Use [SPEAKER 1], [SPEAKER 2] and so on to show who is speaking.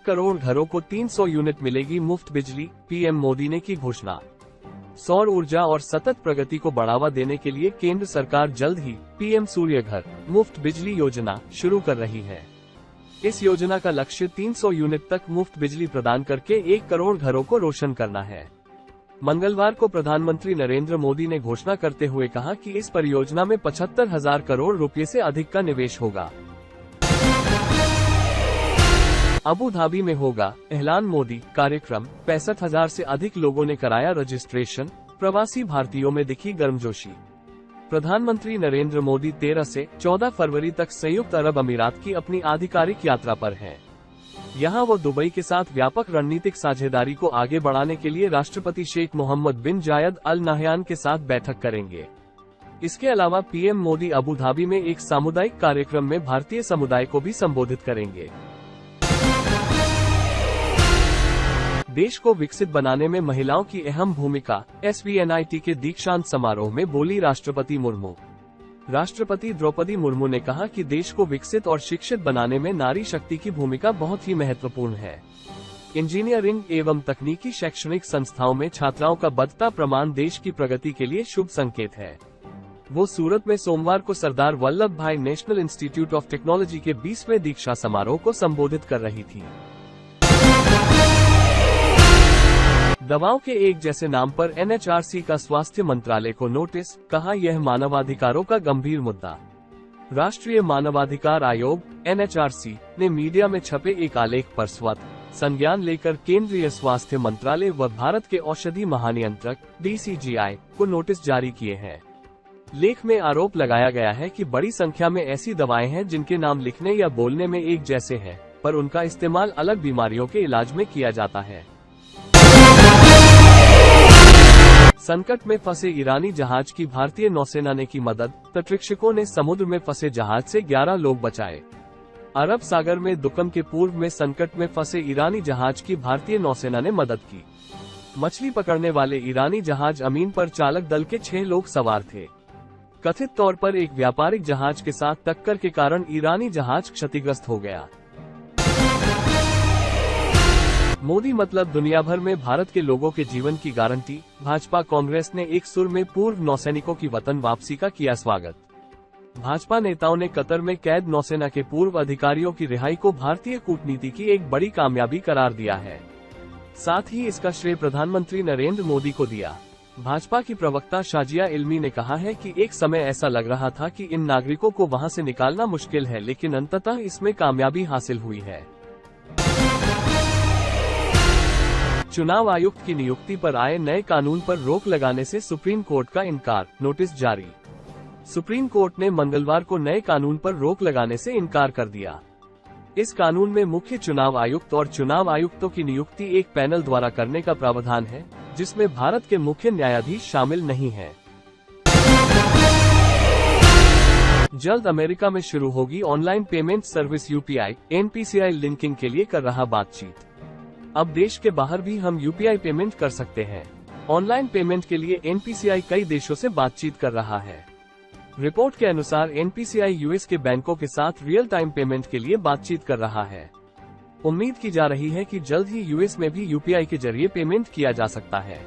[SPEAKER 1] करोड़ घरों को 300 यूनिट मिलेगी मुफ्त बिजली, पीएम मोदी ने की घोषणा। सौर ऊर्जा और सतत प्रगति को बढ़ावा देने के लिए केंद्र सरकार जल्द ही पीएम सूर्य घर मुफ्त बिजली योजना शुरू कर रही है। इस योजना का लक्ष्य 300 यूनिट तक मुफ्त बिजली प्रदान करके 1 करोड़ घरों को रोशन करना है। मंगलवार को प्रधानमंत्री नरेंद्र मोदी ने घोषणा करते हुए कहा कि इस परियोजना में 75,000 करोड़ रुपए से अधिक का निवेश होगा। अबू धाबी में होगा एहलान मोदी कार्यक्रम, 65,000 से अधिक लोगों ने कराया रजिस्ट्रेशन, प्रवासी भारतीयों में दिखी गर्मजोशी। प्रधानमंत्री नरेंद्र मोदी 13 से 14 फरवरी तक संयुक्त अरब अमीरात की अपनी आधिकारिक यात्रा पर हैं। यहां वो दुबई के साथ व्यापक रणनीतिक साझेदारी को आगे बढ़ाने के लिए राष्ट्रपति शेख मोहम्मद बिन जायद अल नाहयान के साथ बैठक करेंगे। इसके अलावा पीएम मोदी अबू धाबी में एक सामुदायिक कार्यक्रम में भारतीय समुदाय को भी संबोधित करेंगे। देश को विकसित बनाने में महिलाओं की अहम भूमिका, SVNIT के दीक्षांत समारोह में बोली राष्ट्रपति मुर्मू। राष्ट्रपति द्रौपदी मुर्मू ने कहा कि देश को विकसित और शिक्षित बनाने में नारी शक्ति की भूमिका बहुत ही महत्वपूर्ण है। इंजीनियरिंग एवं तकनीकी शैक्षणिक संस्थाओं में छात्राओं का बढ़ता प्रमाण देश की प्रगति के लिए शुभ संकेत है। वो सूरत में सोमवार को सरदार वल्लभ भाई नेशनल इंस्टीट्यूट ऑफ टेक्नोलॉजी के 20वें दीक्षा समारोह को संबोधित कर रही थी। दवाओं के एक जैसे नाम पर NHRC का स्वास्थ्य मंत्रालय को नोटिस, कहा यह मानवाधिकारों का गंभीर मुद्दा। राष्ट्रीय मानवाधिकार आयोग NHRC ने मीडिया में छपे एक आलेख पर स्वतः संज्ञान लेकर केंद्रीय स्वास्थ्य मंत्रालय व भारत के औषधि महानियंत्रक DCGI को नोटिस जारी किए हैं। लेख में आरोप लगाया गया है कि बड़ी संख्या में ऐसी दवाएं हैं जिनके नाम लिखने या बोलने में एक जैसे हैं, पर उनका इस्तेमाल अलग बीमारियों के इलाज में किया जाता है। संकट में फंसे ईरानी जहाज की भारतीय नौसेना ने की मदद, तटरक्षकों ने समुद्र में फंसे जहाज से 11 लोग बचाए। अरब सागर में दुकम के पूर्व में संकट में फंसे ईरानी जहाज की भारतीय नौसेना ने मदद की। मछली पकड़ने वाले ईरानी जहाज अमीन पर चालक दल के 6 लोग सवार थे। कथित तौर पर एक व्यापारिक जहाज के साथ टक्कर के कारण ईरानी जहाज क्षतिग्रस्त हो गया। मोदी मतलब दुनिया भर में भारत के लोगों के जीवन की गारंटी, भाजपा कांग्रेस ने एक सुर में पूर्व नौसैनिकों की वतन वापसी का किया स्वागत। भाजपा नेताओं ने कतर में कैद नौसेना के पूर्व अधिकारियों की रिहाई को भारतीय कूटनीति की एक बड़ी कामयाबी करार दिया है। साथ ही इसका श्रेय प्रधानमंत्री नरेंद्र मोदी को दिया। भाजपा की प्रवक्ता शाजिया इल्मी ने कहा है कि एक समय ऐसा लग रहा था कि इन नागरिकों को वहां से निकालना मुश्किल है, लेकिन अंततः इसमें कामयाबी हासिल हुई है। चुनाव आयुक्त की नियुक्ति पर आए नए कानून पर रोक लगाने से सुप्रीम कोर्ट का इनकार, नोटिस जारी। सुप्रीम कोर्ट ने मंगलवार को नए कानून पर रोक लगाने से इनकार कर दिया। इस कानून में मुख्य चुनाव आयुक्त और चुनाव आयुक्तों की नियुक्ति एक पैनल द्वारा करने का प्रावधान है, जिसमें भारत के मुख्य न्यायाधीश शामिल नहीं हैं। जल्द अमेरिका में शुरू होगी online payment service UPI, NPCI linking के लिए कर रहा बातचीत। अब देश के बाहर भी हम UPI पेमेंट कर सकते हैं। ऑनलाइन पेमेंट के लिए NPCI कई देशों से बातचीत कर रहा है। रिपोर्ट के अनुसार NPCI US के बैंकों के साथ रियल टाइम पेमेंट के लिए बातचीत कर रहा है। उम्मीद की जा रही है कि जल्द ही US में भी UPI के जरिए पेमेंट किया जा सकता है।